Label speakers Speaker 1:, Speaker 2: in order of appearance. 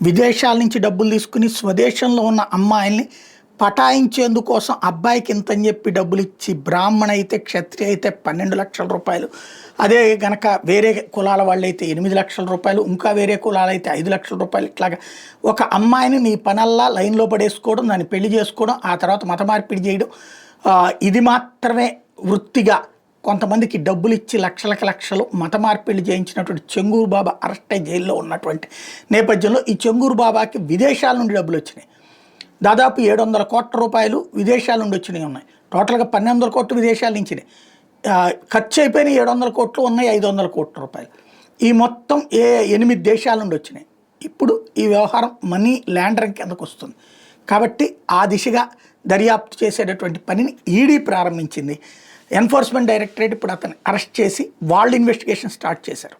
Speaker 1: విదేశాల నుంచి డబ్బులు తీసుకుని స్వదేశంలో ఉన్న అమ్మాయిల్ని పటాయించేందుకోసం అబ్బాయికి ఇంతని చెప్పి డబ్బులు ఇచ్చి బ్రాహ్మణ అయితే క్షత్రియ అయితే 12 లక్షల రూపాయలు, అదే గనక వేరే కులాల వాళ్ళు అయితే 8 లక్షల రూపాయలు, ఇంకా వేరే కులాలు అయితే 5 లక్షల రూపాయలు. ఇట్లాగా ఒక అమ్మాయిని నీ పనల్లా లైన్లో పడేసుకోవడం, దాన్ని పెళ్లి చేసుకోవడం, ఆ తర్వాత మత మార్పిడి చేయడం, ఇది మాత్రమే వృత్తిగా కొంతమందికి డబ్బులు ఇచ్చి లక్షలకు లక్షలు మత మార్పిడి చేయించినటువంటి చెంగూరు బాబా అరెస్ట్ అయ్యి జైల్లో ఉన్నటువంటి నేపథ్యంలో ఈ చెంగూరు బాబాకి విదేశాల నుండి డబ్బులు వచ్చినాయి. దాదాపు 700 కోట్ల రూపాయలు విదేశాల నుండి వచ్చినాయి ఉన్నాయి. టోటల్గా 1200 కోట్లు విదేశాల నుంచి ఖర్చు అయిపోయిన 700 కోట్లు ఉన్నాయి, 500 కోట్ల రూపాయలు. ఈ మొత్తం 8 దేశాల నుండి వచ్చినాయి. ఇప్పుడు ఈ వ్యవహారం మనీ ల్యాండరింగ్ కిందకు వస్తుంది కాబట్టి ఆ దిశగా దర్యాప్తు చేసేటటువంటి పనిని ఈడీ ప్రారంభించింది. ఎన్ఫోర్స్మెంట్ డైరెక్టరేట్ ఇప్పుడు అతన్ని అరెస్ట్ చేసి వాళ్ళు ఇన్వెస్టిగేషన్ స్టార్ట్ చేశారు.